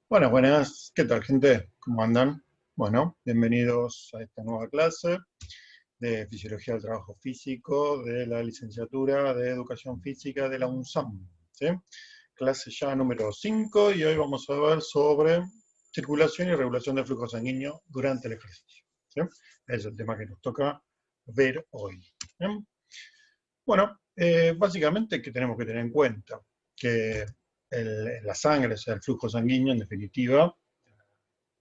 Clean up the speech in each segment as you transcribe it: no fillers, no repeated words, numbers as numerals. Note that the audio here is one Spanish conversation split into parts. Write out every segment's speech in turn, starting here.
Bueno, buenas, ¿qué tal, gente? ¿Cómo andan? Bueno, bienvenidos a esta nueva clase de Fisiología del Trabajo Físico de la licenciatura de Educación Física de la UNSAM, ¿sí? Clase ya número 5 y hoy vamos a ver sobre circulación y regulación del flujo sanguíneo durante el ejercicio, ¿sí? Es el tema que nos toca ver hoy. ¿Bien? Bueno, básicamente, ¿qué tenemos que tener en cuenta? Que la sangre, o sea, el flujo sanguíneo, en definitiva,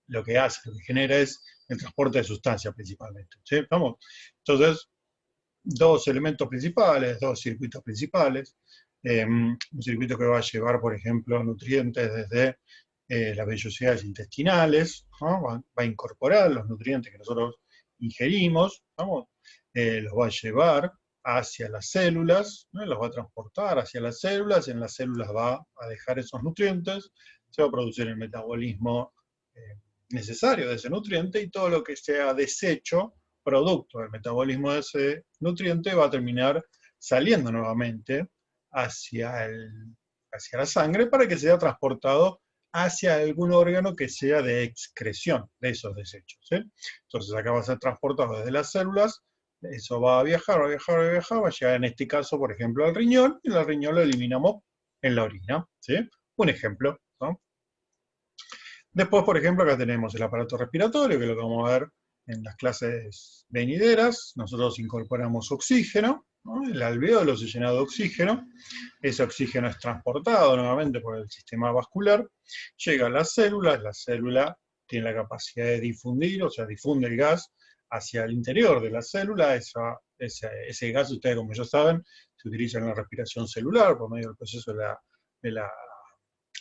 lo que hace, lo que genera es el transporte de sustancias principalmente. ¿Sí? ¿Vamos? Entonces, dos elementos principales, dos circuitos principales. Un circuito que va a llevar, por ejemplo, nutrientes desde las vellosidades intestinales, ¿no? Va a incorporar los nutrientes que nosotros ingerimos, ¿vamos? Los va a llevar hacia las células, ¿no? Los va a transportar hacia las células, y en las células va a dejar esos nutrientes, se va a producir el metabolismo necesario de ese nutriente, y todo lo que sea desecho, producto del metabolismo de ese nutriente, va a terminar saliendo nuevamente hacia, hacia la sangre para que sea transportado hacia algún órgano que sea de excreción de esos desechos, ¿sí? Entonces acá va a ser transportado desde las células, eso va a viajar, va a viajar, va a viajar, va a llegar en este caso, por ejemplo, al riñón, y el riñón lo eliminamos en la orina, ¿sí? Un ejemplo, ¿no? Después, por ejemplo, acá tenemos el aparato respiratorio, que es lo que vamos a ver en las clases venideras. Nosotros incorporamos oxígeno, ¿no? El alveolo se llena de oxígeno, ese oxígeno es transportado nuevamente por el sistema vascular, llega a la célula tiene la capacidad de difundir, o sea, difunde el gas hacia el interior de la célula. Ese gas, ustedes como ya saben, se utiliza en la respiración celular por medio del proceso de la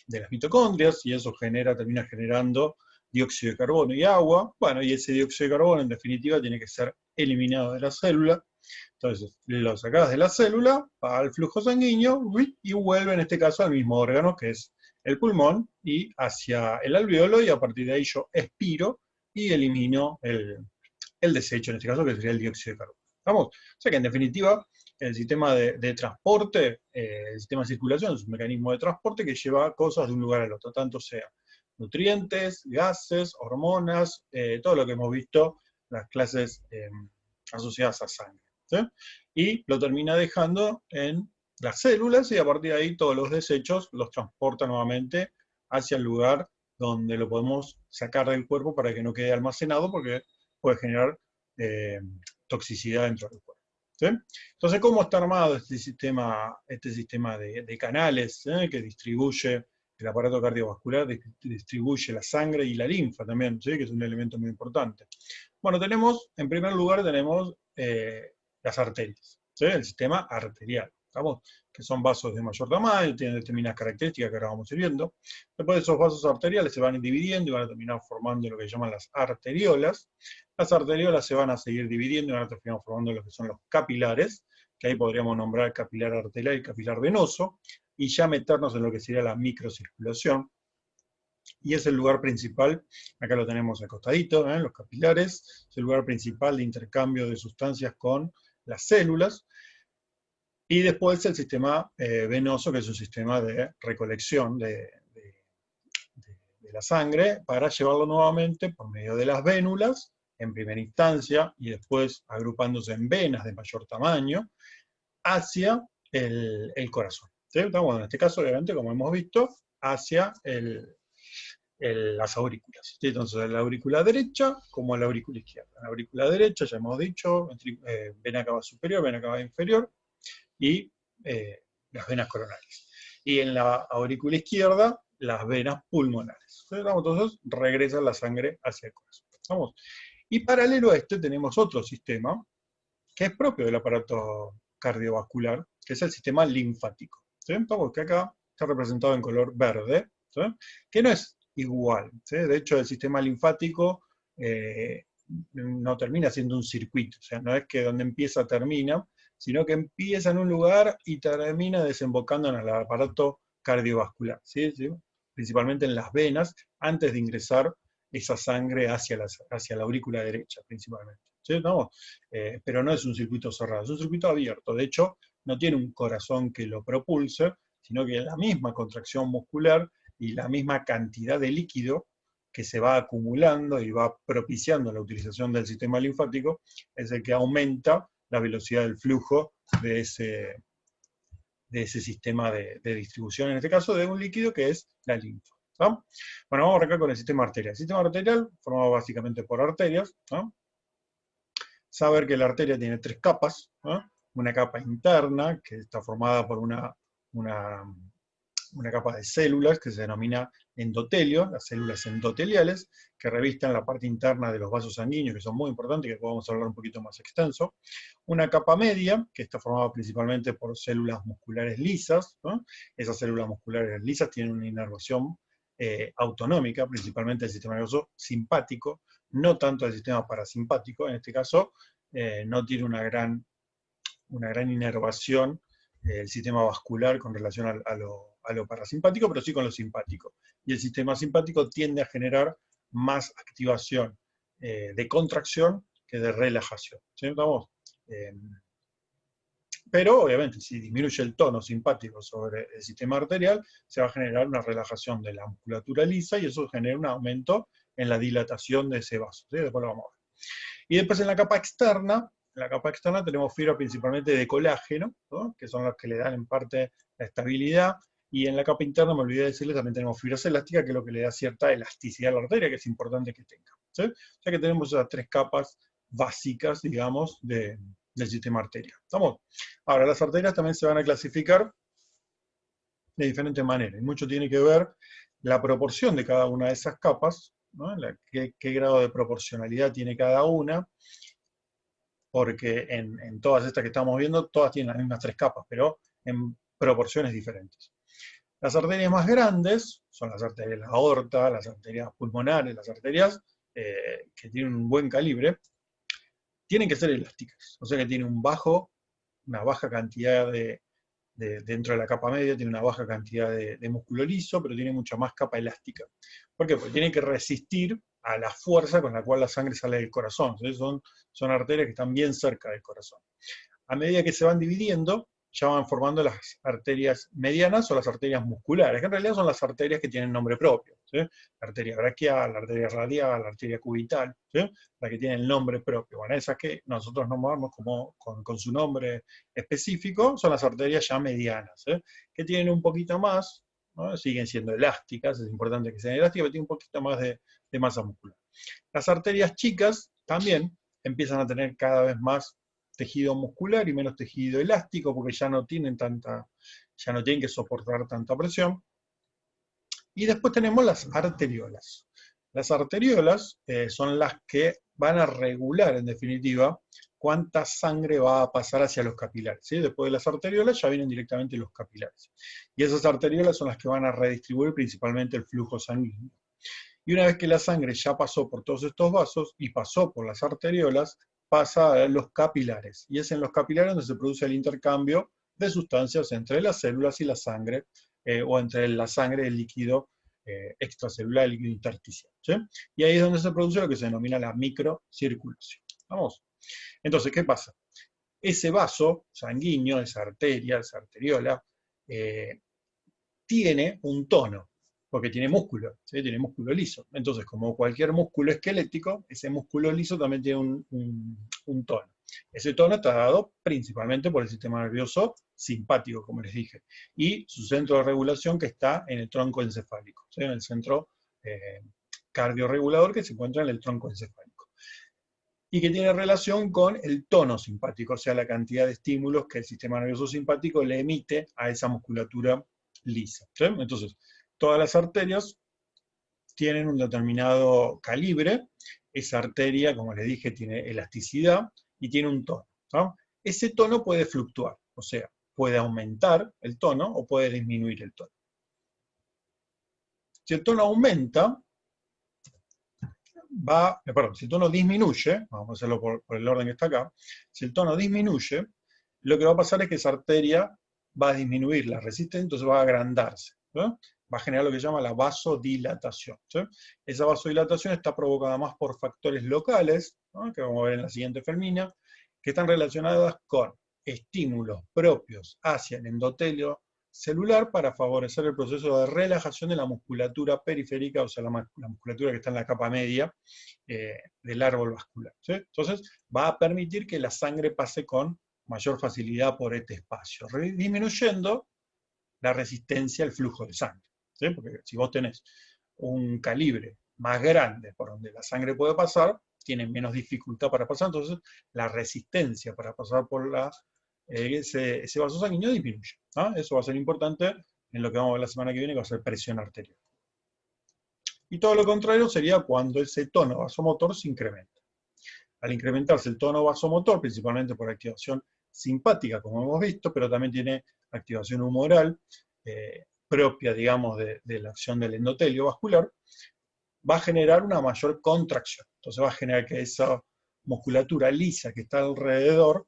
de las mitocondrias, y eso termina generando dióxido de carbono y agua. Bueno, y ese dióxido de carbono en definitiva tiene que ser eliminado de la célula. Entonces lo sacás de la célula, va al flujo sanguíneo y vuelve en este caso al mismo órgano que es el pulmón y hacia el alveolo, y a partir de ahí yo expiro y elimino el desecho, en este caso, que sería el dióxido de carbono. ¿Vamos? O sea que en definitiva, el sistema de transporte, el sistema de circulación es un mecanismo de transporte que lleva cosas de un lugar al otro, tanto sea nutrientes, gases, hormonas, todo lo que hemos visto en las clases asociadas a sangre, ¿sí? Y lo termina dejando en las células, y a partir de ahí todos los desechos los transporta nuevamente hacia el lugar donde lo podemos sacar del cuerpo para que no quede almacenado, porque puede generar eh, toxicidad dentro del cuerpo, ¿sí? Entonces, ¿cómo está armado este sistema de canales, que distribuye el aparato cardiovascular, distribuye la sangre y la linfa también, ¿sí? Que es un elemento muy importante? Bueno, en primer lugar tenemos las arterias, ¿sí? El sistema arterial, ¿estamos? Que son vasos de mayor tamaño, tienen determinadas características que ahora vamos a ir viendo. Después, esos vasos arteriales se van dividiendo y van a terminar formando lo que llaman las arteriolas. Las arteriolas se van a seguir dividiendo y van a terminar formando lo que son los capilares, que ahí podríamos nombrar capilar arterial y capilar venoso, y ya meternos en lo que sería la microcirculación, y es el lugar principal, acá lo tenemos acostadito, los capilares, es el lugar principal de intercambio de sustancias con las células. Y después el sistema venoso, que es un sistema de recolección de la sangre para llevarlo nuevamente por medio de las vénulas, en primera instancia, y después agrupándose en venas de mayor tamaño, hacia el corazón, ¿sí? Bueno, en este caso, obviamente, como hemos visto, hacia las aurículas, ¿sí? Entonces, la aurícula derecha como la aurícula izquierda. La aurícula derecha, ya hemos dicho, vena cava superior, vena cava inferior, y las venas coronarias. Y en la aurícula izquierda, las venas pulmonares. Entonces, regresa la sangre hacia el corazón. ¿Vamos? Y paralelo a este tenemos otro sistema que es propio del aparato cardiovascular, que es el sistema linfático, ¿sí? Vamos, que acá está representado en color verde, ¿sí? Que no es igual, ¿sí? De hecho, el sistema linfático no termina siendo un circuito, o sea, no es que donde empieza termina, sino que empieza en un lugar y termina desembocando en el aparato cardiovascular, ¿sí? ¿Sí? Principalmente en las venas, antes de ingresar esa sangre hacia la aurícula derecha, principalmente, ¿sí? ¿No? Pero no es un circuito cerrado, es un circuito abierto. De hecho, no tiene un corazón que lo propulse, sino que la misma contracción muscular y la misma cantidad de líquido que se va acumulando y va propiciando la utilización del sistema linfático es el que aumenta la velocidad del flujo de ese sistema de distribución, en este caso de un líquido que es la linfa. ¿No? Bueno, vamos a arrancar con el sistema arterial. El sistema arterial, formado básicamente por arterias, ¿no? Saber que la arteria tiene 3 capas, ¿no? Una capa interna, que está formada por una capa de células que se denomina endotelio, las células endoteliales, que revisten la parte interna de los vasos sanguíneos, que son muy importantes, que podemos hablar un poquito más extenso. Una capa media, que está formada principalmente por células musculares lisas, ¿no? Esas células musculares lisas tienen una inervación autonómica, principalmente del sistema nervioso simpático, no tanto del sistema parasimpático. En este caso, no tiene una gran inervación el sistema vascular con relación a lo parasimpático, pero sí con lo simpático. Y el sistema simpático tiende a generar más activación de contracción que de relajación. ¿Sí? ¿Estamos? Pero, obviamente, si disminuye el tono simpático sobre el sistema arterial, se va a generar una relajación de la musculatura lisa y eso genera un aumento en la dilatación de ese vaso. ¿Sí? Después lo vamos a ver. Y después en la capa externa tenemos fibra principalmente de colágeno, ¿no? Que son las que le dan en parte la estabilidad, y en la capa interna, me olvidé de decirles, también tenemos fibras elásticas, que es lo que le da cierta elasticidad a la arteria, que es importante que tenga. ¿Sí? O sea que tenemos esas 3 capas básicas, digamos, del sistema arterial. ¿Estamos? Ahora, las arterias también se van a clasificar de diferentes maneras, y mucho tiene que ver la proporción de cada una de esas capas, ¿no? Qué grado de proporcionalidad tiene cada una, porque en todas estas que estamos viendo, todas tienen las mismas 3 capas, pero en proporciones diferentes. Las arterias más grandes son las arterias de la aorta, las arterias pulmonares, las arterias que tienen un buen calibre, tienen que ser elásticas, o sea que tienen una baja cantidad dentro de la capa media, tiene una baja cantidad de músculo liso, pero tiene mucha más capa elástica. ¿Por qué? Porque tiene que resistir a la fuerza con la cual la sangre sale del corazón. Entonces son arterias que están bien cerca del corazón. A medida que se van dividiendo, ya van formando las arterias medianas o las arterias musculares, que en realidad son las arterias que tienen nombre propio. ¿Sí? La arteria braquial, la arteria radial, la arteria cubital, ¿sí? La que tiene el nombre propio. Bueno, esas que nosotros nombramos con su nombre específico, son las arterias ya medianas, ¿sí? Que tienen un poquito más, ¿no? Siguen siendo elásticas, es importante que sean elásticas, pero tienen un poquito más de masa muscular. Las arterias chicas también empiezan a tener cada vez más tejido muscular y menos tejido elástico, porque ya no tienen que soportar tanta presión. Y después tenemos las arteriolas. Las arteriolas son las que van a regular, en definitiva, cuánta sangre va a pasar hacia los capilares. ¿Sí? Después de las arteriolas ya vienen directamente los capilares. Y esas arteriolas son las que van a redistribuir principalmente el flujo sanguíneo. Y una vez que la sangre ya pasó por todos estos vasos y pasó por las arteriolas, pasa a los capilares. Y es en los capilares donde se produce el intercambio de sustancias entre las células y la sangre, o entre la sangre y el líquido extracelular, el líquido intersticial. ¿Sí? Y ahí es donde se produce lo que se denomina la microcirculación. ¿Vamos? Entonces, ¿qué pasa? Ese vaso sanguíneo, esa arteria, esa arteriola, tiene un tono, porque tiene músculo, ¿sí? Tiene músculo liso. Entonces, como cualquier músculo esquelético, ese músculo liso también tiene un tono. Ese tono está dado principalmente por el sistema nervioso simpático, como les dije, y su centro de regulación que está en el tronco encefálico, ¿sí? En el centro cardiorregulador que se encuentra en el tronco encefálico. Y que tiene relación con el tono simpático, o sea, la cantidad de estímulos que el sistema nervioso simpático le emite a esa musculatura lisa. ¿Sí? Entonces, todas las arterias tienen un determinado calibre. Esa arteria, como les dije, tiene elasticidad y tiene un tono. ¿No? Ese tono puede fluctuar, o sea, puede aumentar el tono o puede disminuir el tono. Si el tono aumenta, si el tono disminuye, vamos a hacerlo por el orden que está acá, si el tono disminuye, lo que va a pasar es que esa arteria va a disminuir la resistencia, entonces va a agrandarse, ¿no? Va a generar lo que se llama la vasodilatación. ¿Sí? Esa vasodilatación está provocada más por factores locales, ¿no? Que vamos a ver en la siguiente filmina, que están relacionadas con estímulos propios hacia el endotelio celular para favorecer el proceso de relajación de la musculatura periférica, o sea, la musculatura que está en la capa media del árbol vascular, ¿sí? Entonces, va a permitir que la sangre pase con mayor facilidad por este espacio, disminuyendo la resistencia al flujo de sangre, ¿sí? Porque si vos tenés un calibre más grande por donde la sangre puede pasar, tiene menos dificultad para pasar, entonces la resistencia para pasar por ese vaso sanguíneo disminuye, ¿no? Eso va a ser importante en lo que vamos a ver la semana que viene, que va a ser presión arterial. Y todo lo contrario sería cuando ese tono vasomotor se incrementa. Al incrementarse el tono vasomotor, principalmente por activación simpática, como hemos visto, pero también tiene activación humoral, propia, digamos, de la acción del endotelio vascular, va a generar una mayor contracción. Entonces va a generar que esa musculatura lisa que está alrededor,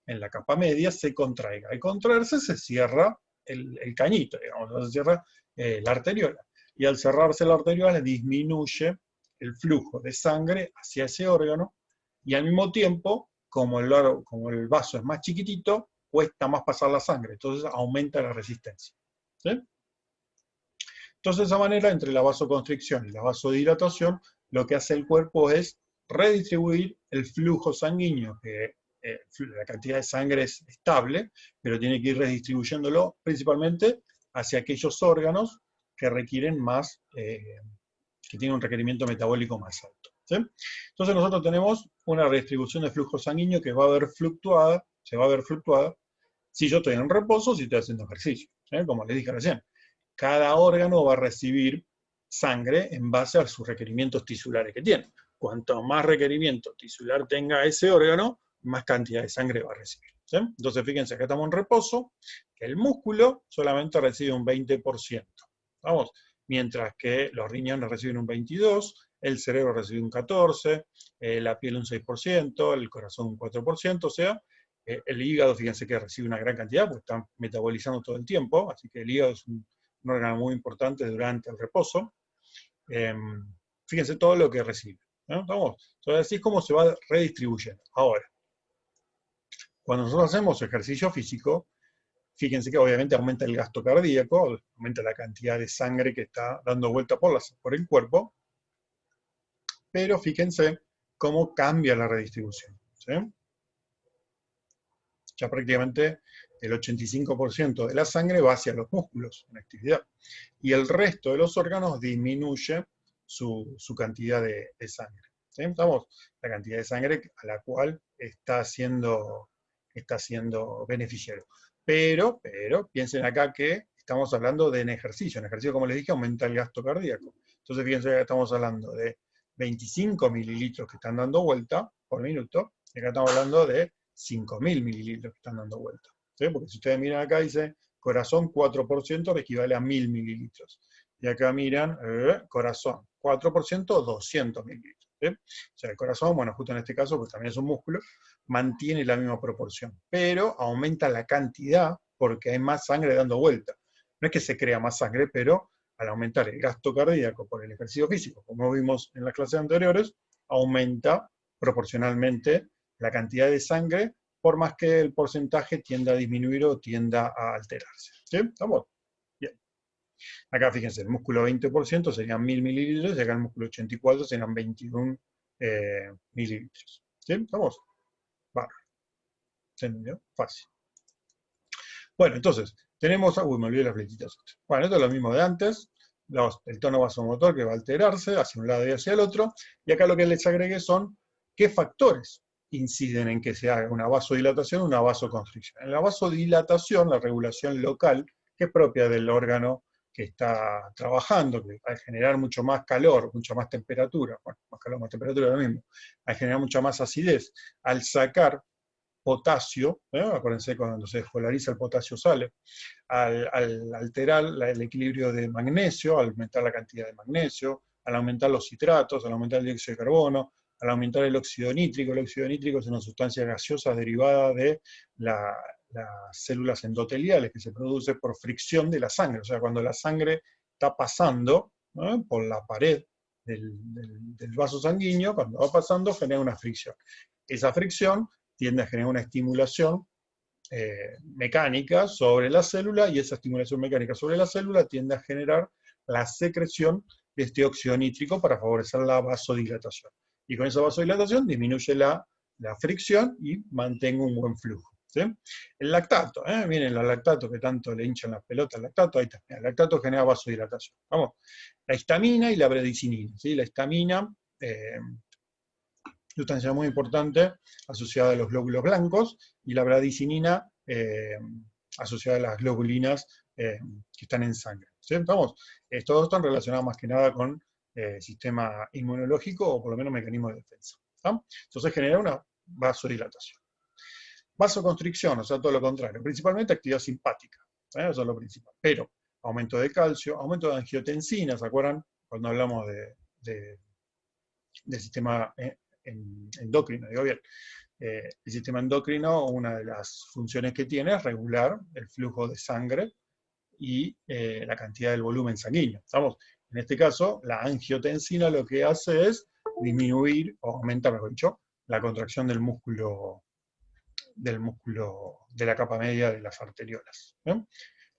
en la capa media, se contraiga. Al contraerse se cierra el cañito, digamos, se cierra la arteriola. Y al cerrarse la arteriola disminuye el flujo de sangre hacia ese órgano, y al mismo tiempo, como el vaso es más chiquitito, cuesta más pasar la sangre, entonces aumenta la resistencia. ¿Sí? Entonces, de esa manera, entre la vasoconstricción y la vasodilatación, lo que hace el cuerpo es redistribuir el flujo sanguíneo, que la cantidad de sangre es estable, pero tiene que ir redistribuyéndolo principalmente hacia aquellos órganos que requieren más, que tienen un requerimiento metabólico más alto, ¿sí? Entonces nosotros tenemos una redistribución de flujo sanguíneo que se va a ver fluctuada si yo estoy en reposo, si estoy haciendo ejercicio, ¿sí? Como les dije recién. Cada órgano va a recibir sangre en base a sus requerimientos tisulares que tiene. Cuanto más requerimiento tisular tenga ese órgano, más cantidad de sangre va a recibir, ¿sí? Entonces fíjense, acá estamos en reposo, que el músculo solamente recibe un 20%, ¿vamos? Mientras que los riñones reciben un 22%, el cerebro recibe un 14%, la piel un 6%, el corazón un 4%, o sea, el hígado, fíjense que recibe una gran cantidad, porque está metabolizando todo el tiempo, así que el hígado es un órgano muy importante durante el reposo. Fíjense todo lo que recibe, ¿no? Entonces así es como se va redistribuyendo. Ahora, cuando nosotros hacemos ejercicio físico, fíjense que obviamente aumenta el gasto cardíaco, aumenta la cantidad de sangre que está dando vuelta por el cuerpo, pero fíjense cómo cambia la redistribución, ¿sí? Ya prácticamente el 85% de la sangre va hacia los músculos en actividad, y el resto de los órganos disminuye su cantidad de sangre, ¿sí? Estamos, la cantidad de sangre a la cual está siendo beneficiario. Pero piensen acá que estamos hablando de en ejercicio. En ejercicio, como les dije, aumenta el gasto cardíaco. Entonces, fíjense que estamos hablando de 25 mililitros que están dando vuelta por minuto, y acá estamos hablando de 5.000 mililitros que están dando vuelta, ¿sí? Porque si ustedes miran acá, dice corazón 4% equivale a 1.000 mililitros. Y acá miran, corazón 4%, 200 mililitros, ¿sí? O sea, el corazón, bueno, justo en este caso, pues también es un músculo, mantiene la misma proporción, pero aumenta la cantidad porque hay más sangre dando vuelta. No es que se crea más sangre, pero al aumentar el gasto cardíaco por el ejercicio físico, como vimos en las clases anteriores, aumenta proporcionalmente la cantidad de sangre, por más que el porcentaje tienda a disminuir o tienda a alterarse, ¿sí? ¿Estamos? Bien. Acá fíjense, el músculo 20% serían 1.000 mililitros, y acá el músculo 84 serían 21 mililitros, ¿sí? ¿Estamos? Vale. ¿Se entendió? Fácil. Bueno, entonces, tenemos, uy, me olvidé las flechitas. Bueno, esto es lo mismo de antes, el tono vasomotor que va a alterarse hacia un lado y hacia el otro, y acá lo que les agregué son qué factores inciden en que se haga una vasodilatación o una vasoconstricción. En la vasodilatación, la regulación local, que es propia del órgano que está trabajando, que al generar mucho más calor, mucha más temperatura, bueno, más calor, más temperatura es lo mismo, al generar mucha más acidez, al sacar potasio, acuérdense cuando se despolariza el potasio sale, al alterar el equilibrio de magnesio, al aumentar la cantidad de magnesio, al aumentar los citratos, al aumentar el dióxido de carbono, al aumentar el óxido nítrico. El óxido nítrico es una sustancia gaseosa derivada de las células endoteliales que se produce por fricción de la sangre. O sea, cuando la sangre está pasando por la pared del vaso sanguíneo, cuando va pasando genera una fricción. Esa fricción tiende a generar una estimulación mecánica sobre la célula, y esa estimulación mecánica sobre la célula tiende a generar la secreción de este óxido nítrico para favorecer la vasodilatación. Y con esa vasodilatación disminuye la fricción y mantenga un buen flujo. ¿Sí? El lactato, miren el lactato que tanto le hinchan las pelotas al lactato, ahí está. El lactato genera vasodilatación. Vamos, la histamina y la bradicinina. ¿Sí? La histamina, sustancia muy importante asociada a los glóbulos blancos, y la bradicinina asociada a las globulinas que están en sangre. ¿Sí? Vamos, todos están relacionados más que nada con sistema inmunológico o por lo menos mecanismo de defensa. ¿Sí? Entonces genera una vasodilatación. Vasoconstricción, o sea, todo lo contrario, principalmente actividad simpática, eso es lo principal, pero aumento de calcio, aumento de angiotensina, ¿se acuerdan? Cuando hablamos del sistema endocrino, digo bien. El sistema endocrino, una de las funciones que tiene es regular el flujo de sangre y la cantidad del volumen sanguíneo. ¿Estamos? En este caso, la angiotensina lo que hace es disminuir, o aumentar, mejor dicho, la contracción del músculo de la capa media de las arteriolas. ¿No?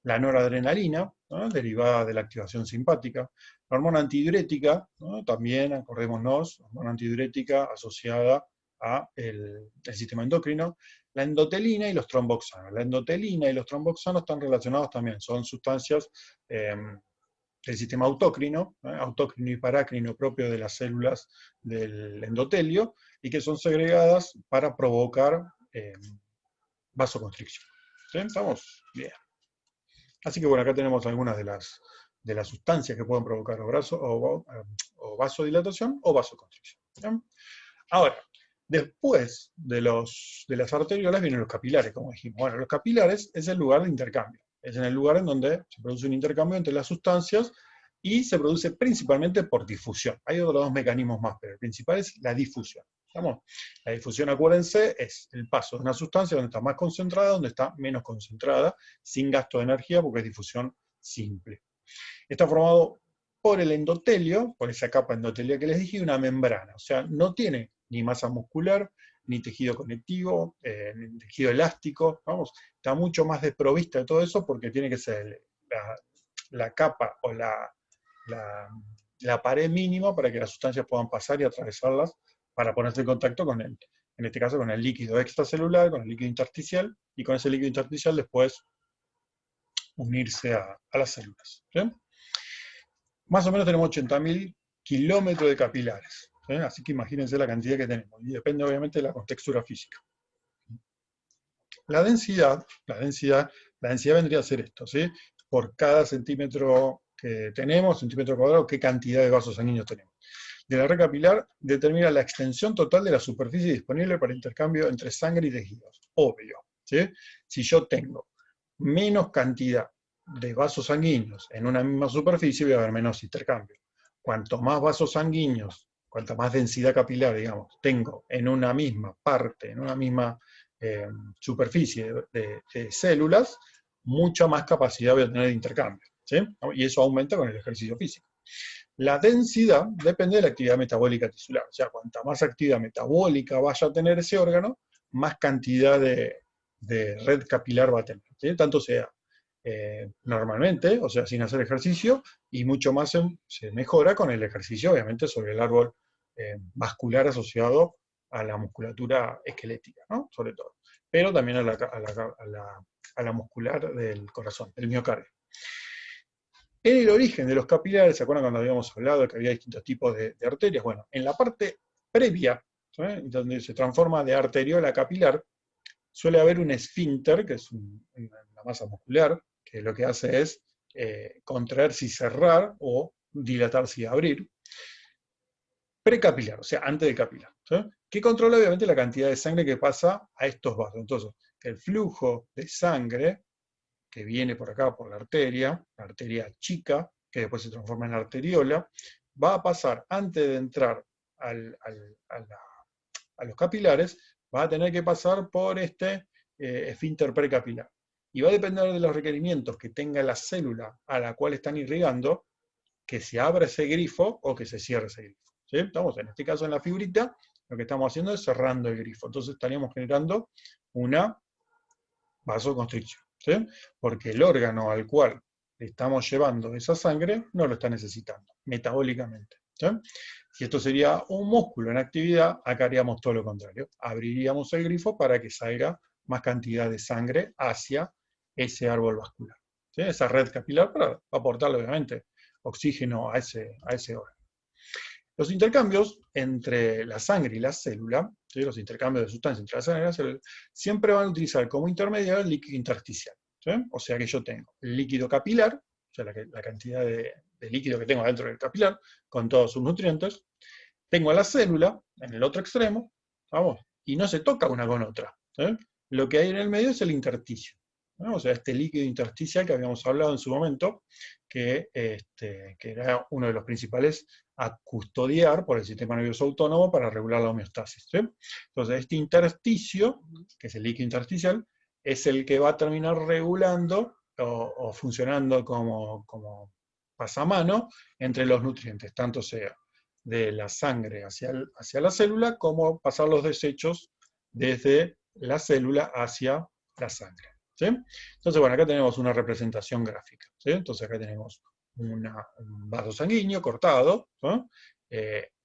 La noradrenalina, ¿no? Derivada de la activación simpática. La hormona antidiurética, ¿no? También, acordémonos, hormona antidiurética asociada al sistema endocrino. La endotelina y los tromboxanos. La endotelina y los tromboxanos están relacionados también, son sustancias del sistema autócrino, autócrino y parácrino propio de las células del endotelio, y que son segregadas para provocar vasoconstricción. ¿Sí? ¿Estamos? Bien. Así que bueno, acá tenemos algunas de las sustancias que pueden provocar o vasodilatación o vasoconstricción. ¿Sí? Ahora, después de las arteriolas vienen los capilares, como dijimos. Bueno, los capilares es el lugar de intercambio. Es en el lugar en donde se produce un intercambio entre las sustancias y se produce principalmente por difusión. Hay otros dos mecanismos más, pero el principal es la difusión. ¿Estamos? La difusión, acuérdense, es el paso de una sustancia donde está más concentrada, donde está menos concentrada, sin gasto de energía, porque es difusión simple. Está formado por el endotelio, por esa capa endotelia que les dije, y una membrana. O sea, no tiene ni masa muscular, ni tejido conectivo, ni tejido elástico. Vamos, está mucho más desprovista de todo eso porque tiene que ser la capa o la pared mínima para que las sustancias puedan pasar y atravesarlas para ponerse en contacto con en este caso con el líquido extracelular, con el líquido intersticial, y con ese líquido intersticial después unirse a las células. ¿Sí? Más o menos tenemos 80.000 kilómetros de capilares. ¿Sí? Así que imagínense la cantidad que tenemos. Y depende obviamente de la contextura física. La densidad vendría a ser esto, ¿sí? Por cada centímetro que tenemos, centímetro cuadrado, qué cantidad de vasos sanguíneos tenemos. De la red capilar determina la extensión total de la superficie disponible para intercambio entre sangre y tejidos. Obvio, ¿sí? Si yo tengo menos cantidad de vasos sanguíneos en una misma superficie, voy a haber menos intercambio. Cuanto más vasos sanguíneos, cuanta más densidad capilar, digamos, tengo en una misma parte, en una misma superficie de células, mucha más capacidad voy a tener de intercambio. ¿Sí? Y eso aumenta con el ejercicio físico. La densidad depende de la actividad metabólica tisular. O sea, cuanta más actividad metabólica vaya a tener ese órgano, más cantidad de red capilar va a tener. ¿Sí? Tanto sea normalmente, o sea, sin hacer ejercicio, y mucho más se mejora con el ejercicio, obviamente, sobre el árbol vascular asociado a la musculatura esquelética, ¿no? Sobre todo. Pero también a la muscular del corazón, del miocardio. En el origen de los capilares, ¿se acuerdan cuando habíamos hablado de que había distintos tipos de arterias? Bueno, en la parte previa, ¿sí? Donde se transforma de arteriola a capilar, suele haber un esfínter, que es una masa muscular, que lo que hace es contraerse y cerrar, o dilatarse y abrir. Precapilar, o sea, antes del capilar, ¿sí? Que controla obviamente la cantidad de sangre que pasa a estos vasos. Entonces, el flujo de sangre que viene por acá, por la arteria chica, que después se transforma en arteriola, va a pasar antes de entrar a los capilares, va a tener que pasar por este esfínter precapilar. Y va a depender de los requerimientos que tenga la célula a la cual están irrigando, que se abra ese grifo o que se cierre ese grifo. ¿Sí? Estamos en este caso en la fibrita, lo que estamos haciendo es cerrando el grifo. Entonces estaríamos generando una vasoconstricción, ¿sí? Porque el órgano al cual le estamos llevando esa sangre no lo está necesitando, metabólicamente, ¿sí? Si esto sería un músculo en actividad, acá haríamos todo lo contrario. Abriríamos el grifo para que salga más cantidad de sangre hacia ese árbol vascular, ¿sí? Esa red capilar para aportarle, obviamente, oxígeno a ese órgano. Los intercambios entre la sangre y la célula, ¿sí? Los intercambios de sustancias entre la sangre y la célula, siempre van a utilizar como intermediario el líquido intersticial, ¿sí? O sea que yo tengo el líquido capilar, o sea, la cantidad de líquido que tengo dentro del capilar, con todos sus nutrientes. Tengo a la célula en el otro extremo, ¿vamos? Y no se toca una con otra, ¿sí? Lo que hay en el medio es el intersticio, ¿no? O sea, este líquido intersticial que habíamos hablado en su momento, que era uno de los principales a custodiar por el sistema nervioso autónomo para regular la homeostasis, ¿sí? Entonces, este intersticio, que es el líquido intersticial, es el que va a terminar regulando o funcionando como pasamano entre los nutrientes, tanto sea de la sangre hacia la célula, como pasar los desechos desde la célula hacia la sangre, ¿sí? Entonces, bueno, acá tenemos una representación gráfica, ¿sí? Entonces acá tenemos un vaso sanguíneo cortado, ¿no?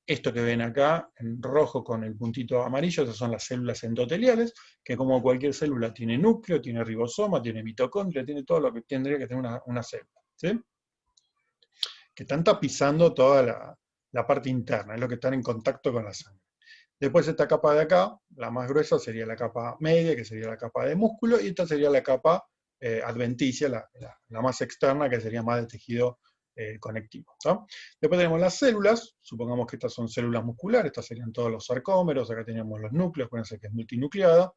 Esto que ven acá en rojo con el puntito amarillo, esas son las células endoteliales, que como cualquier célula tiene núcleo, tiene ribosoma, tiene mitocondria, tiene todo lo que tendría que tener una célula, ¿sí? Que están tapizando toda la parte interna, es lo que están en contacto con la sangre. Después esta capa de acá, la más gruesa, sería la capa media, que sería la capa de músculo, y esta sería la capa adventicia, la más externa, que sería más de tejido conectivo, ¿no? Después tenemos las células, supongamos que estas son células musculares, estas serían todos los sarcómeros, acá tenemos los núcleos, acuérdense que es multinucleada,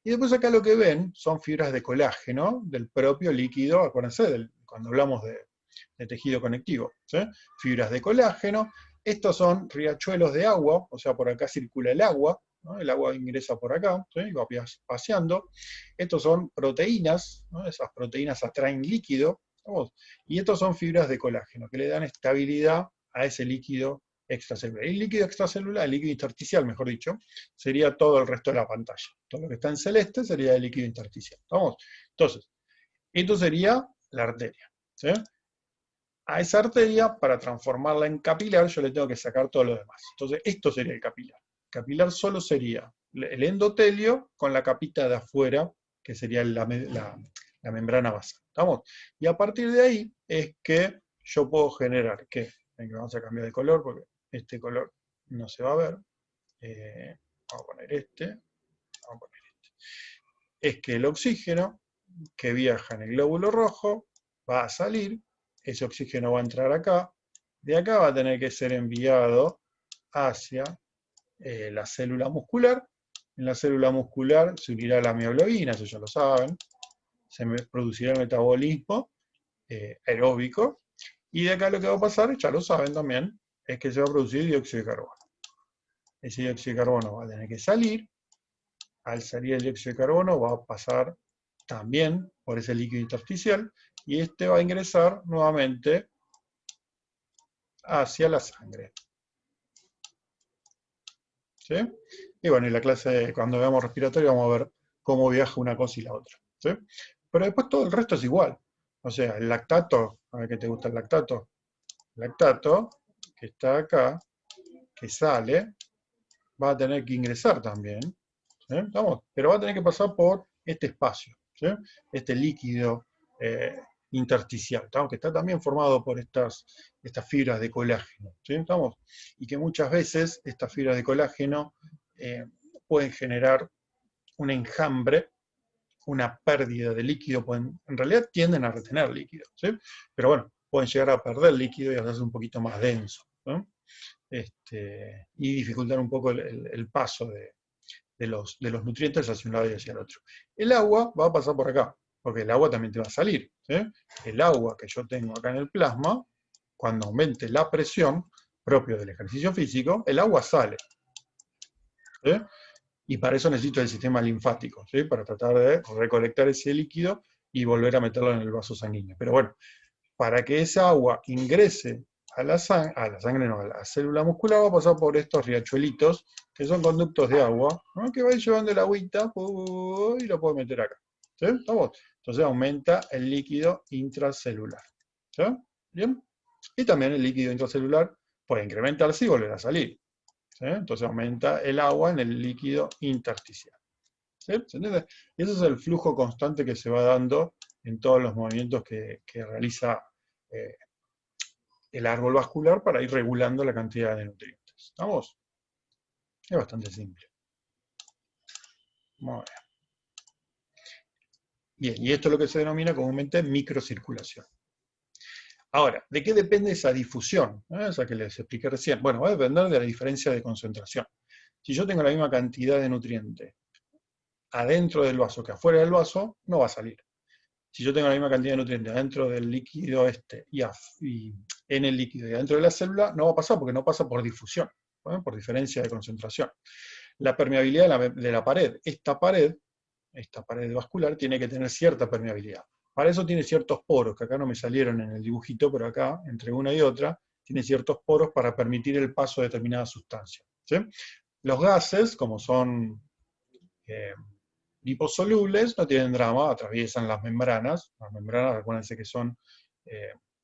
y después acá lo que ven son fibras de colágeno del propio líquido, acuérdense, cuando hablamos de tejido conectivo, ¿sí? Fibras de colágeno. Estos son riachuelos de agua, o sea, por acá circula el agua, ¿no? El agua ingresa por acá, ¿sí? Y va paseando. Estos son proteínas, ¿no? Esas proteínas atraen líquido, ¿no? Y estos son fibras de colágeno, que le dan estabilidad a ese líquido extracelular. El líquido extracelular, el líquido intersticial, mejor dicho, sería todo el resto de la pantalla. Todo lo que está en celeste sería el líquido intersticial. ¿Vamos? Entonces, esto sería la arteria, ¿sí? A esa arteria, para transformarla en capilar, yo le tengo que sacar todo lo demás. Entonces, esto sería el capilar. Capilar solo sería el endotelio con la capita de afuera, que sería la membrana basal. ¿Estamos? Y a partir de ahí es que yo puedo generar, que vamos a cambiar de color porque este color no se va a ver. Vamos a poner este. Vamos a poner este. Es que el oxígeno que viaja en el glóbulo rojo va a salir. Ese oxígeno va a entrar acá, de acá va a tener que ser enviado hacia la célula muscular. En la célula muscular se unirá la mioglobina, eso ya lo saben, se producirá el metabolismo aeróbico, y de acá lo que va a pasar, ya lo saben también, es que se va a producir dióxido de carbono. Ese dióxido de carbono va a tener que salir, al salir el dióxido de carbono va a pasar también por ese líquido intersticial, y este va a ingresar nuevamente hacia la sangre. ¿Sí? Y bueno, en la clase, cuando veamos respiratorio, vamos a ver cómo viaja una cosa y la otra, ¿sí? Pero después todo el resto es igual. O sea, el lactato, a ver qué te gusta el lactato. El lactato, que está acá, que sale, va a tener que ingresar también, ¿sí? ¿Vamos? Pero va a tener que pasar por este espacio, ¿sí? Este líquido intersticial, ¿estamos? Que está también formado por estas fibras de colágeno, ¿sí? ¿Estamos? Y que muchas veces estas fibras de colágeno pueden generar un enjambre, una pérdida de líquido, en realidad tienden a retener líquido, ¿sí? Pero bueno, pueden llegar a perder líquido y hacerse un poquito más denso, ¿no? Y dificultar un poco el paso de los nutrientes hacia un lado y hacia el otro. El agua va a pasar por acá, porque el agua también te va a salir, ¿sí? El agua que yo tengo acá en el plasma, cuando aumente la presión propio del ejercicio físico, el agua sale, ¿sí? Y para eso necesito el sistema linfático, ¿sí? Para tratar de recolectar ese líquido y volver a meterlo en el vaso sanguíneo. Pero bueno, para que esa agua ingrese a la sangre, no, a la célula muscular, va a pasar por estos riachuelitos, que son conductos de agua, ¿no? Que va a ir llevando el agüita y lo puedo meter acá. ¿Sí? ¿Estamos? Entonces aumenta el líquido intracelular. ¿Sí? ¿Bien? Y también el líquido intracelular puede incrementarse y volver a salir. ¿Sí? Entonces aumenta el agua en el líquido intersticial. ¿Sí? ¿Se entiende? Y ese es el flujo constante que se va dando en todos los movimientos que realiza eh, el árbol vascular para ir regulando la cantidad de nutrientes. ¿Estamos? Es bastante simple. Muy bien. Bien, y esto es lo que se denomina comúnmente microcirculación. Ahora, ¿de qué depende esa difusión? Esa que les expliqué recién. Bueno, va a depender de la diferencia de concentración. Si yo tengo la misma cantidad de nutriente adentro del vaso que afuera del vaso, no va a salir. Si yo tengo la misma cantidad de nutrientes adentro del líquido y en el líquido y adentro de la célula, no va a pasar porque no pasa por difusión, por diferencia de concentración. La permeabilidad de la pared. Esta pared vascular tiene que tener cierta permeabilidad. Para eso tiene ciertos poros, que acá no me salieron en el dibujito, pero acá, entre una y otra, tiene ciertos poros para permitir el paso de determinadas sustancias. ¿Sí? Los gases, como son liposolubles, no tienen drama, atraviesan las membranas. Las membranas, acuérdense que son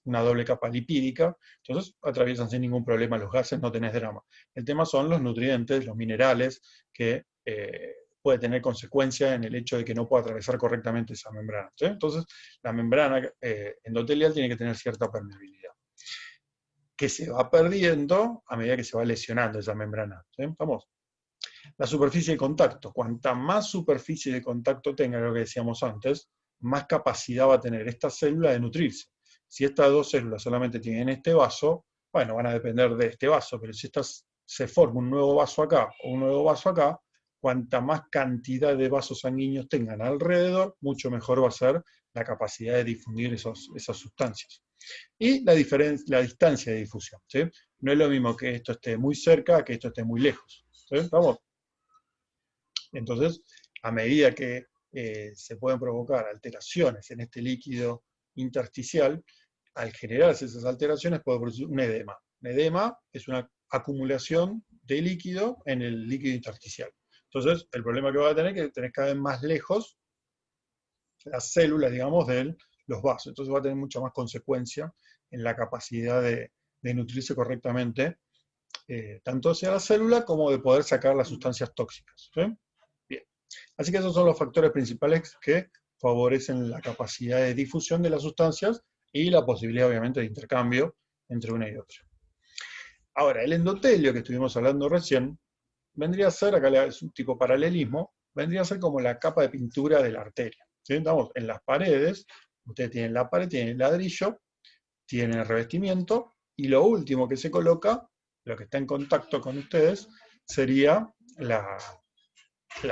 una doble capa lipídica, entonces atraviesan sin ningún problema los gases, no tenés drama. El tema son los nutrientes, los minerales, que puede tener consecuencia en el hecho de que no pueda atravesar correctamente esa membrana. ¿Sí? Entonces, la membrana endotelial tiene que tener cierta permeabilidad, que se va perdiendo a medida que se va lesionando esa membrana. ¿Sí? ¿Estamos? La superficie de contacto. Cuanta más superficie de contacto tenga, lo que decíamos antes, más capacidad va a tener esta célula de nutrirse. Si estas dos células solamente tienen este vaso, bueno, van a depender de este vaso, pero si se forma un nuevo vaso acá o un nuevo vaso acá, cuanta más cantidad de vasos sanguíneos tengan alrededor, mucho mejor va a ser la capacidad de difundir esas sustancias. Y la distancia de difusión. ¿Sí? No es lo mismo que esto esté muy cerca que esto esté muy lejos. ¿Sí? ¿Estamos? Entonces, a medida que se pueden provocar alteraciones en este líquido intersticial, al generarse esas alteraciones puede producir un edema. Un edema es una acumulación de líquido en el líquido intersticial. Entonces, el problema que va a tener es que tenés cada vez más lejos las células, digamos, de los vasos. Entonces va a tener mucha más consecuencia en la capacidad de nutrirse correctamente, tanto hacia la célula como de poder sacar las sustancias tóxicas. ¿Sí? Bien. Así que esos son los factores principales que favorecen la capacidad de difusión de las sustancias y la posibilidad, obviamente, de intercambio entre una y otra. Ahora, el endotelio que estuvimos hablando recién, vendría a ser, acá es un tipo paralelismo, vendría a ser como la capa de pintura de la arteria. ¿Sí? Estamos en las paredes, ustedes tienen la pared, tienen el ladrillo, tienen el revestimiento, y lo último que se coloca, lo que está en contacto con ustedes, sería la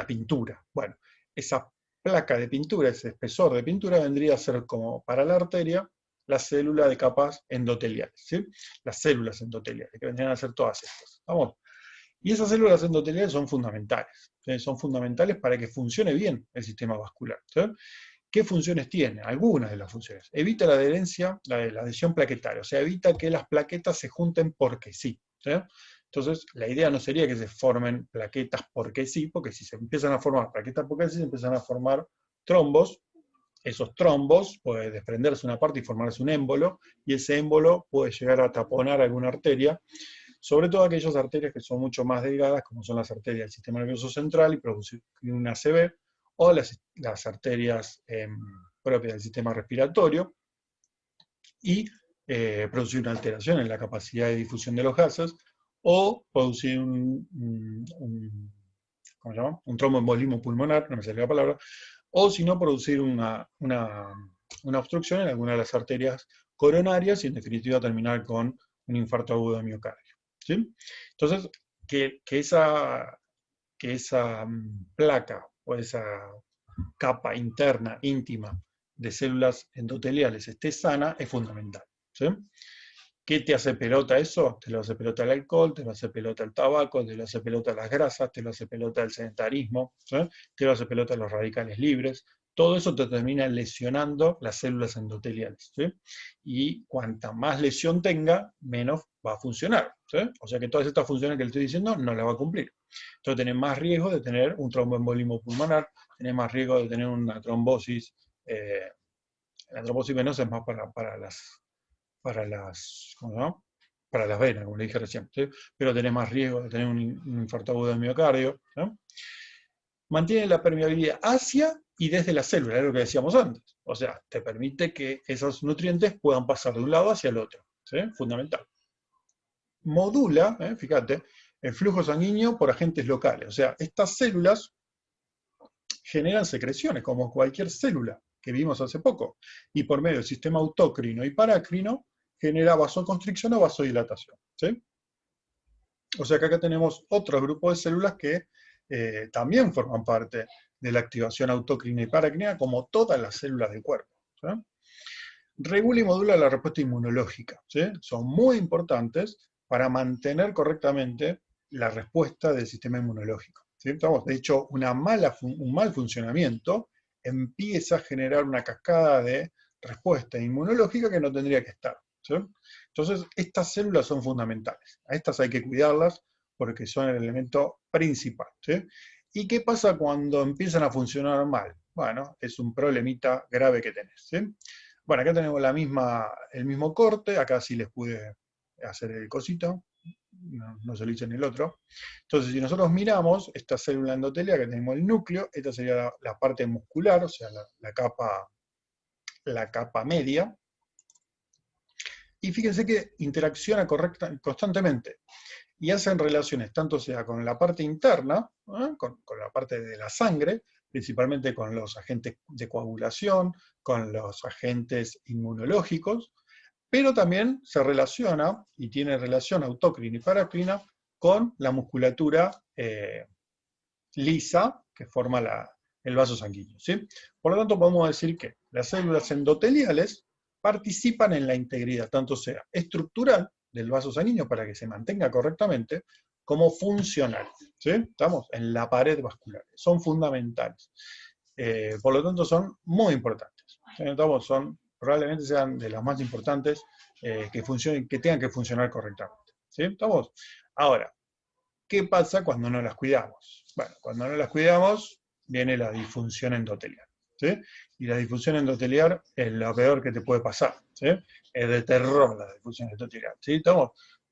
pintura. Bueno, esa placa de pintura, ese espesor de pintura, vendría a ser como para la arteria la célula de capas endoteliales, ¿sí? Las células endoteliales, que vendrían a ser todas estas. ¿Vamos? Y esas células endoteliales son fundamentales. ¿Sí? Son fundamentales para que funcione bien el sistema vascular. ¿Sí? ¿Qué funciones tiene? Algunas de las funciones. Evita la adherencia, la adhesión plaquetaria, o sea, evita que las plaquetas se junten porque sí. ¿Sí? Entonces, la idea no sería que se formen plaquetas porque sí, porque si se empiezan a formar plaquetas porque sí, se empiezan a formar trombos. Esos trombos puede desprenderse una parte y formarse un émbolo, y ese émbolo puede llegar a taponar alguna arteria, sobre todo aquellas arterias que son mucho más delgadas, como son las arterias del sistema nervioso central y producir una ACV, o las arterias propias del sistema respiratorio, y producir una alteración en la capacidad de difusión de los gases, o producir ¿cómo se llama? Un tromboembolismo pulmonar, no me salió la palabra, o si no, producir una obstrucción en alguna de las arterias coronarias y en definitiva terminar con un infarto agudo de miocardio. ¿Sí? Entonces, que esa placa o esa capa interna, íntima, de células endoteliales esté sana es fundamental. ¿Sí? ¿Qué te hace pelota eso? Te lo hace pelota el alcohol, te lo hace pelota el tabaco, te lo hace pelota las grasas, te lo hace pelota el sedentarismo, ¿sí? Te lo hace pelota los radicales libres, todo eso te termina lesionando las células endoteliales, ¿sí? Y cuanta más lesión tenga, menos va a funcionar, ¿sí? O sea que todas estas funciones que le estoy diciendo no las va a cumplir. Entonces tenés más riesgo de tener un tromboembolismo pulmonar, tenés más riesgo de tener una trombosis. La trombosis venosa es más ¿cómo se llama? Para las venas, como le dije recién, ¿sí? Pero tenés más riesgo de tener un infarto agudo del miocardio, ¿no? Mantiene la permeabilidad hacia y desde la célula, es lo que decíamos antes. O sea, te permite que esos nutrientes puedan pasar de un lado hacia el otro, ¿sí? Fundamental. Modula, fíjate, el flujo sanguíneo por agentes locales. O sea, estas células generan secreciones, como cualquier célula que vimos hace poco, y por medio del sistema autócrino y parácrino genera vasoconstricción o vasodilatación, ¿sí? O sea que acá tenemos otro grupo de células que también forman parte de la activación autócrina y parácrina, como todas las células del cuerpo, ¿sí? Regula y modula la respuesta inmunológica, ¿sí? Son muy importantes para mantener correctamente la respuesta del sistema inmunológico, ¿sí? De hecho, un mal funcionamiento empieza a generar una cascada de respuesta inmunológica que no tendría que estar, ¿sí? Entonces, estas células son fundamentales. A estas hay que cuidarlas porque son el elemento principal, ¿sí? ¿Y qué pasa cuando empiezan a funcionar mal? Bueno, es un problemita grave que tenés, ¿sí? Bueno, acá tenemos el mismo corte, acá sí les pude hacer el cosito, no se lo hice en el otro. Entonces, si nosotros miramos esta célula endotelial que tenemos el núcleo, esta sería la parte muscular, o sea, la capa media, y fíjense que interacciona constantemente y hacen relaciones tanto sea con la parte interna, con la parte de la sangre, principalmente con los agentes de coagulación, con los agentes inmunológicos, pero también se relaciona y tiene relación autócrina y parácrina con la musculatura lisa que forma el vaso sanguíneo, ¿sí? Por lo tanto, podemos decir que las células endoteliales participan en la integridad, tanto sea estructural del vaso sanguíneo para que se mantenga correctamente, como funcional, ¿sí? Estamos en la pared vascular, son fundamentales. Por lo tanto, son muy importantes. Probablemente sean de las más importantes que tengan que funcionar correctamente, ¿sí? ¿Estamos? Ahora, ¿qué pasa cuando no las cuidamos? Bueno, cuando no las cuidamos, viene la disfunción endotelial, ¿sí? Y la disfunción endotelial es lo peor que te puede pasar, ¿sí? Es de terror la disfunción endotelial, ¿sí?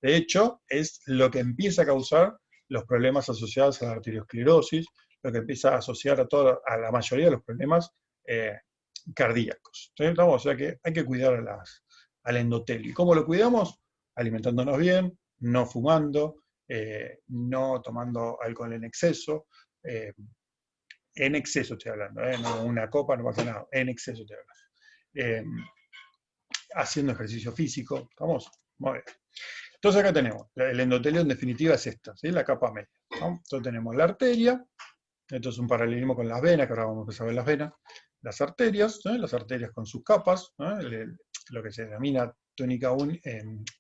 De hecho, es lo que empieza a causar los problemas asociados a la arteriosclerosis, lo que empieza a asociar a la mayoría de los problemas cardíacos, ¿sí? O sea que hay que cuidar al endotelio. ¿Y cómo lo cuidamos? Alimentándonos bien, no fumando, no tomando alcohol en exceso estoy hablando, no una copa, no pasa nada, en exceso estoy hablando. Haciendo ejercicio físico, ¿estamos? Muy bien. Entonces acá tenemos, el endotelio en definitiva es esta, ¿sí? La capa media, ¿no? Entonces tenemos la arteria, esto es un paralelismo con las venas, que ahora vamos a empezar a ver las venas, las arterias con sus capas, lo que se denomina túnica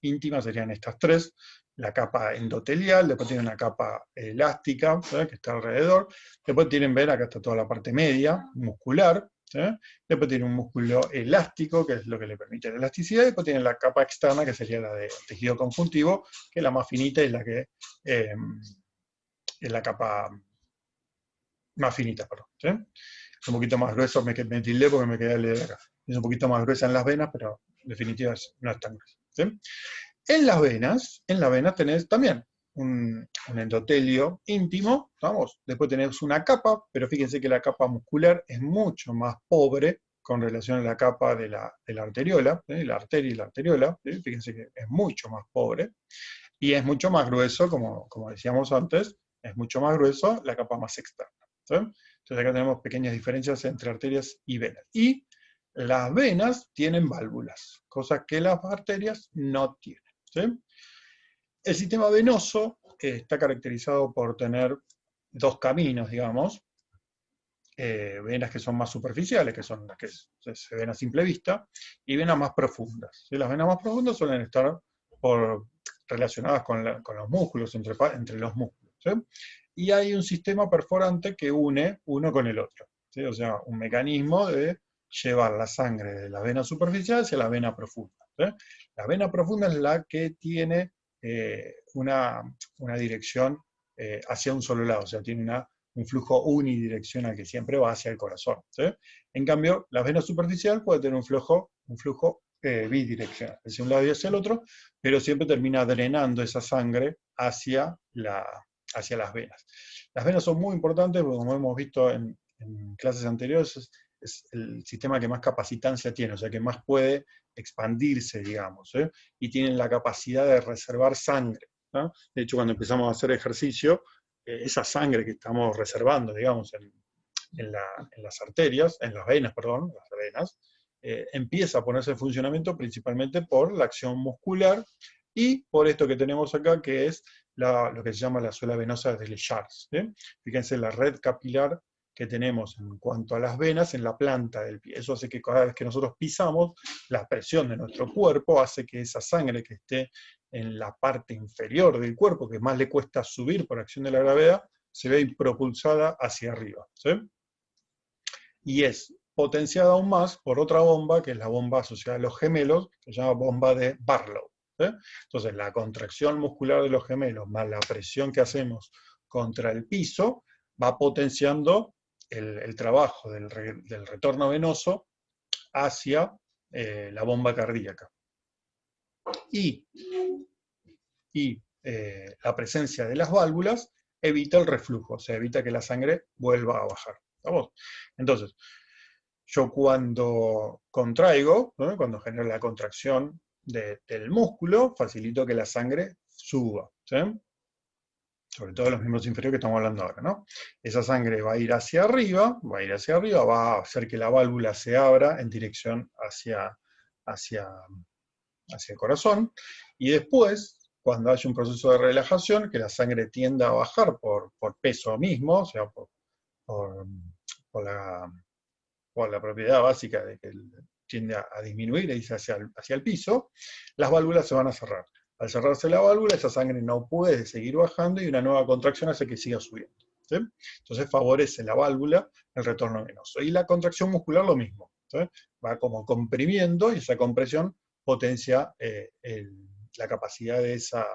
íntima serían estas tres, la capa endotelial, después tiene una capa elástica, que está alrededor, después tienen, ven, acá está toda la parte media, muscular, después tiene un músculo elástico, que es lo que le permite la elasticidad, y después tiene la capa externa, que sería la de tejido conjuntivo, que es la más finita y la que es la capa más finita, perdón, ¿sí? Es un poquito más grueso, me tildé porque me quedé a leer acá. Es un poquito más gruesa en las venas, pero en definitiva no es tan gruesa, ¿sí? En las venas tenés también un endotelio íntimo, ¿vamos? Después tenés una capa, pero fíjense que la capa muscular es mucho más pobre con relación a la capa de la arteriola, ¿sí? La arteria y la arteriola, ¿sí? Fíjense que es mucho más pobre, y es mucho más grueso, como decíamos antes, es mucho más grueso la capa más externa, ¿sí? Entonces acá tenemos pequeñas diferencias entre arterias y venas. Y las venas tienen válvulas, cosas que las arterias no tienen, ¿sí? El sistema venoso está caracterizado por tener dos caminos, digamos, venas que son más superficiales, que son las que se ven a simple vista, y venas más profundas, ¿sí? Las venas más profundas suelen estar relacionadas con los músculos, entre los músculos, ¿sí? Y hay un sistema perforante que une uno con el otro. ¿sí? O sea, un mecanismo de llevar la sangre de la vena superficial hacia la vena profunda, ¿sí? La vena profunda es la que tiene una dirección hacia un solo lado, o sea, tiene un flujo unidireccional que siempre va hacia el corazón, ¿sí? En cambio, la vena superficial puede tener un flujo bidireccional, hacia un lado y hacia el otro, pero siempre termina drenando esa sangre hacia las venas. Las venas son muy importantes porque, como hemos visto en clases anteriores, es el sistema que más capacitancia tiene, o sea, que más puede expandirse, digamos, ¿eh? Y tienen la capacidad de reservar sangre, ¿no? De hecho, cuando empezamos a hacer ejercicio, esa sangre que estamos reservando, digamos, en las arterias, en las venas, perdón, las venas, empieza a ponerse en funcionamiento principalmente por la acción muscular y por esto que tenemos acá, que es lo que se llama la suela venosa de Lechars, ¿sí? Fíjense la red capilar que tenemos en cuanto a las venas en la planta del pie. Eso hace que cada vez que nosotros pisamos, la presión de nuestro cuerpo hace que esa sangre que esté en la parte inferior del cuerpo, que más le cuesta subir por acción de la gravedad, se ve propulsada hacia arriba, ¿sí? Y es potenciada aún más por otra bomba, que es la bomba asociada a los gemelos, que se llama bomba de Barlow, ¿sí? Entonces, la contracción muscular de los gemelos más la presión que hacemos contra el piso va potenciando el trabajo del retorno venoso hacia la bomba cardíaca. Y la presencia de las válvulas evita el reflujo, o sea, evita que la sangre vuelva a bajar. ¿Estamos? Entonces, yo cuando contraigo, ¿no? Cuando genero la contracción del músculo, facilito que la sangre suba, ¿sí? Sobre todo los miembros inferiores que estamos hablando ahora, ¿no? Esa sangre va a ir hacia arriba, va a hacer que la válvula se abra en dirección hacia el corazón, y después, cuando haya un proceso de relajación, que la sangre tienda a bajar por peso mismo, o sea, por, por la propiedad básica de que tiende a disminuir e irse hacia el piso, las válvulas se van a cerrar. Al cerrarse la válvula, esa sangre no puede seguir bajando y una nueva contracción hace que siga subiendo, ¿sí? Entonces favorece la válvula el retorno venoso. Y la contracción muscular lo mismo, ¿sí? Va como comprimiendo y esa compresión potencia la capacidad de esa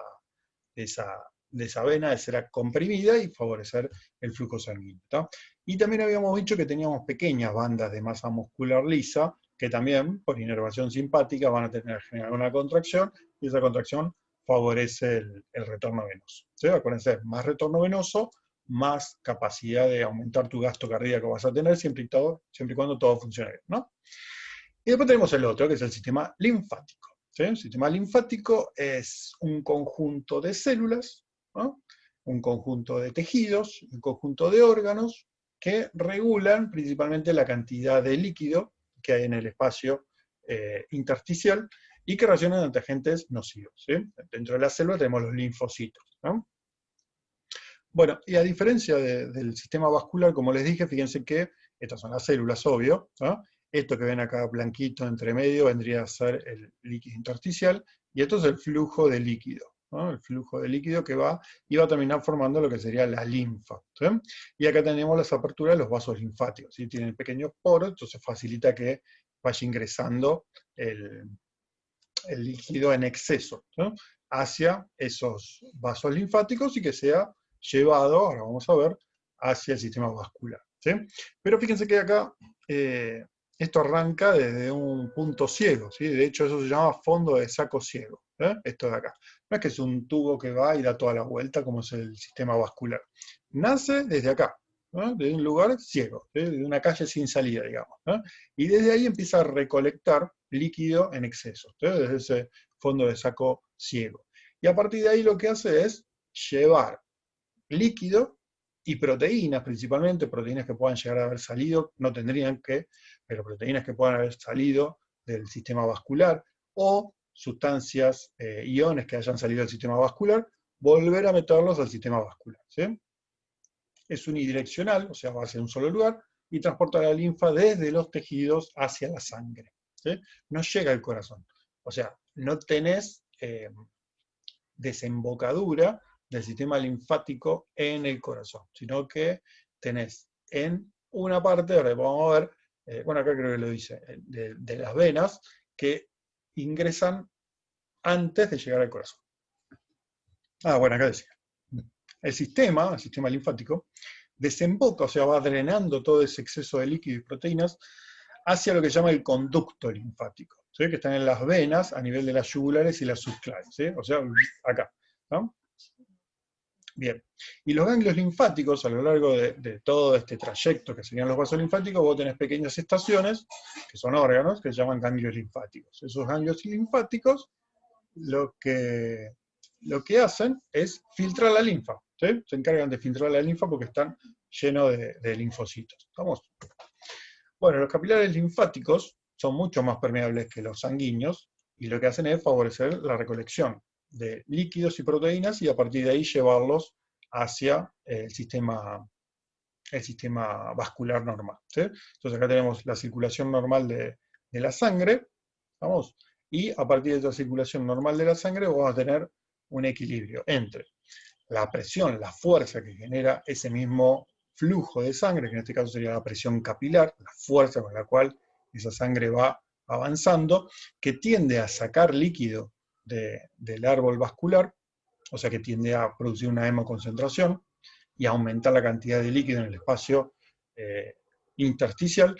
vena de ser comprimida y favorecer el flujo sanguíneo, ¿tá? Y también habíamos dicho que teníamos pequeñas bandas de masa muscular lisa que también, por inervación simpática, van a generar una contracción y esa contracción favorece el retorno venoso, ¿sí? Acuérdense, más retorno venoso, más capacidad de aumentar tu gasto cardíaco vas a tener siempre y cuando todo funcione bien, ¿no? Y después tenemos el otro, que es el sistema linfático, ¿sí? El sistema linfático es un conjunto de células, ¿no? Un conjunto de tejidos, un conjunto de órganos que regulan principalmente la cantidad de líquido que hay en el espacio intersticial y que reaccionan ante agentes nocivos, ¿sí? Dentro de la célula tenemos los linfocitos, ¿no? Bueno, y a diferencia del sistema vascular, como les dije, fíjense que estas son las células, obvio, ¿no? Esto que ven acá blanquito entre medio vendría a ser el líquido intersticial, y esto es el flujo de líquido, ¿no? El flujo de líquido que va y va a terminar formando lo que sería la linfa, ¿sí? Y acá tenemos las aperturas de los vasos linfáticos, ¿sí? Tienen pequeños poros, entonces facilita que vaya ingresando el líquido en exceso, ¿no? Hacia esos vasos linfáticos y que sea llevado, ahora vamos a ver, hacia el sistema vascular, ¿sí? Pero fíjense que acá esto arranca desde un punto ciego, ¿sí? De hecho eso se llama fondo de saco ciego, esto de acá. No es que es un tubo que va y da toda la vuelta como es el sistema vascular. Nace desde acá, ¿no? De un lugar ciego, ¿sí? De una calle sin salida, digamos, ¿no? Y desde ahí empieza a recolectar líquido en exceso, ¿sí? Desde ese fondo de saco ciego. Y a partir de ahí lo que hace es llevar líquido y proteínas, principalmente proteínas que puedan llegar a haber salido, no tendrían que, pero proteínas que puedan haber salido del sistema vascular o sustancias, iones que hayan salido del sistema vascular, volver a meterlos al sistema vascular, ¿sí? Es unidireccional, o sea, va hacia un solo lugar, y transporta la linfa desde los tejidos hacia la sangre, ¿sí? No llega al corazón. O sea, no tenés desembocadura del sistema linfático en el corazón, sino que tenés en una parte, ahora vamos a ver, bueno, acá creo que lo dice, de las venas que ingresan antes de llegar al corazón. Ah, bueno, acá decía. El sistema linfático, desemboca, o sea, va drenando todo ese exceso de líquido y proteínas hacia lo que se llama el conducto linfático, ¿sí? Que están en las venas a nivel de las yugulares y las subclaves, ¿sí? O sea, acá, ¿no? Bien. Y los ganglios linfáticos, a lo largo de todo este trayecto que serían los vasos linfáticos, vos tenés pequeñas estaciones, que son órganos, que se llaman ganglios linfáticos. Esos ganglios linfáticos lo que hacen es filtrar la linfa, ¿sí? Se encargan de filtrar la linfa porque están llenos de linfocitos. ¿Estamos? Bueno, los capilares linfáticos son mucho más permeables que los sanguíneos y lo que hacen es favorecer la recolección de líquidos y proteínas y a partir de ahí llevarlos hacia el sistema vascular normal, ¿sí? Entonces acá tenemos la circulación normal de la sangre, ¿vamos? Y a partir de esa circulación normal de la sangre vamos a tener un equilibrio entre la presión, la fuerza que genera ese mismo flujo de sangre, que en este caso sería la presión capilar, la fuerza con la cual esa sangre va avanzando, que tiende a sacar líquido del árbol vascular, o sea que tiende a producir una hemoconcentración y a aumentar la cantidad de líquido en el espacio intersticial,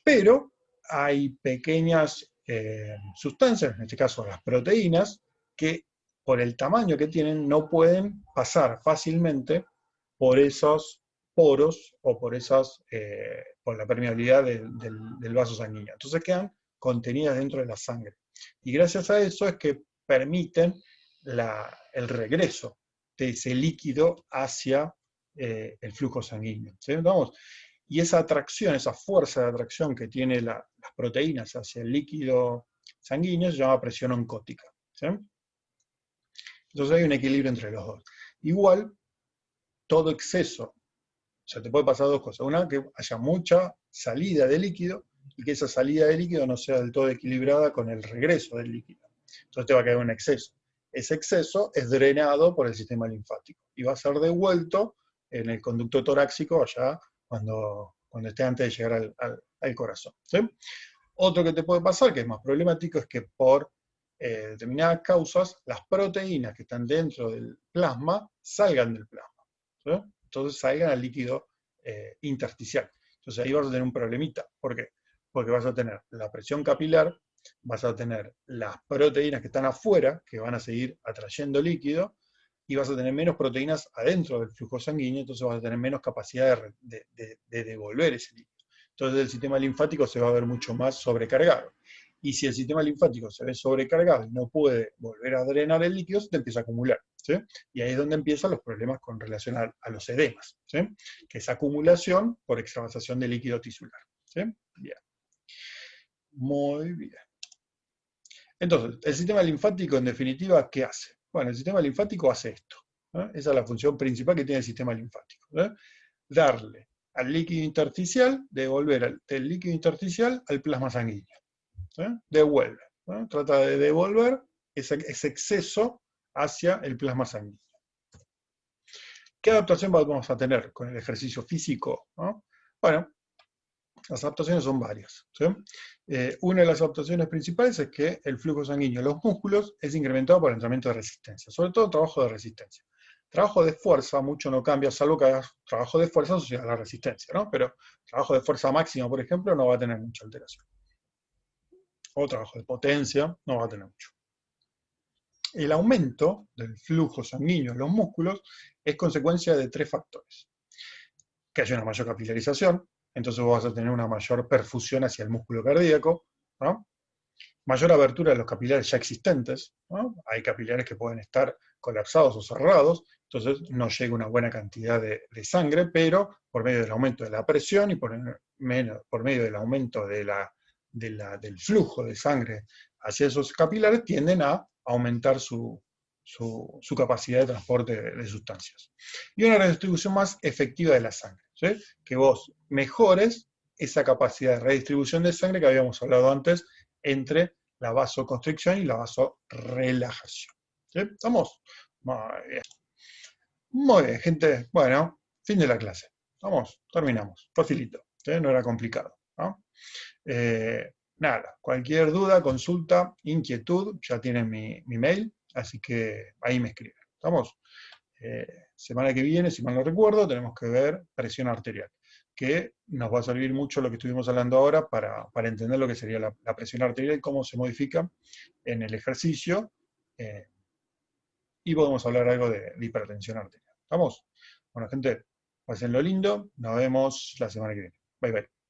pero hay pequeñas sustancias, en este caso las proteínas, que por el tamaño que tienen no pueden pasar fácilmente por esos poros o por la permeabilidad del vaso sanguíneo. Entonces quedan contenidas dentro de la sangre. Y gracias a eso es que permiten el regreso de ese líquido hacia el flujo sanguíneo. ¿Sí? ¿Vamos? Y esa atracción, esa fuerza de atracción que tienen las proteínas hacia el líquido sanguíneo se llama presión oncótica. ¿Sí? Entonces hay un equilibrio entre los dos. Igual, todo exceso, o sea, te puede pasar dos cosas. Una, que haya mucha salida de líquido y que esa salida de líquido no sea del todo equilibrada con el regreso del líquido. Entonces te va a quedar un exceso. Ese exceso es drenado por el sistema linfático y va a ser devuelto en el conducto torácico allá cuando esté antes de llegar al corazón. ¿Sí? Otro que te puede pasar, que es más problemático, es que por determinadas causas, las proteínas que están dentro del plasma salgan del plasma. ¿Sí? Entonces salgan al líquido intersticial. Entonces ahí vas a tener un problemita. ¿Por qué? Porque vas a tener la presión capilar, vas a tener las proteínas que están afuera, que van a seguir atrayendo líquido, y vas a tener menos proteínas adentro del flujo sanguíneo, entonces vas a tener menos capacidad de devolver ese líquido. Entonces el sistema linfático se va a ver mucho más sobrecargado. Y si el sistema linfático se ve sobrecargado y no puede volver a drenar el líquido, se te empieza a acumular. ¿Sí? Y ahí es donde empiezan los problemas con relación a los edemas, ¿sí? Que es acumulación por extravasación de líquido tisular. ¿Sí? Bien. Muy bien. Entonces, el sistema linfático, en definitiva, ¿qué hace? Bueno, el sistema linfático hace esto. Esa es la función principal que tiene el sistema linfático. Darle al líquido intersticial, devolver del líquido intersticial al plasma sanguíneo. Devuelve. Trata de devolver ese exceso hacia el plasma sanguíneo. ¿Qué adaptación vamos a tener con el ejercicio físico? Bueno, las adaptaciones son varias. ¿Sí? Una de las adaptaciones principales es que el flujo sanguíneo en los músculos es incrementado por el entrenamiento de resistencia, sobre todo trabajo de resistencia. Trabajo de fuerza mucho no cambia, salvo que hagas trabajo de fuerza asociado a la resistencia, ¿no? Pero trabajo de fuerza máxima, por ejemplo, no va a tener mucha alteración. O trabajo de potencia, no va a tener mucho. El aumento del flujo sanguíneo en los músculos es consecuencia de tres factores. Que haya una mayor capilarización, entonces vos vas a tener una mayor perfusión hacia el músculo cardíaco, ¿no? Mayor abertura de los capilares ya existentes, ¿no? Hay capilares que pueden estar colapsados o cerrados, entonces no llega una buena cantidad de sangre, pero por medio del aumento de la presión y por medio del aumento del flujo de sangre hacia esos capilares, tienden a aumentar su capacidad de transporte de sustancias. Y una redistribución más efectiva de la sangre, ¿sí? Que vos mejores esa capacidad de redistribución de sangre que habíamos hablado antes entre la vasoconstricción y la vasorelajación. ¿Sí? ¿Estamos? Muy bien. Muy bien, gente. Bueno, fin de la clase. Vamos, terminamos. Facilito, ¿sí? No era complicado, ¿no? Nada, cualquier duda, consulta, inquietud, ya tienen mi mail, así que ahí me escriben. ¿Estamos? Semana que viene, si mal no recuerdo, tenemos que ver presión arterial, que nos va a servir mucho lo que estuvimos hablando ahora para entender lo que sería la presión arterial y cómo se modifica en el ejercicio, y podemos hablar algo de hipertensión arterial. ¿Estamos? Bueno, gente, pásenlo lindo, nos vemos la semana que viene. Bye, bye.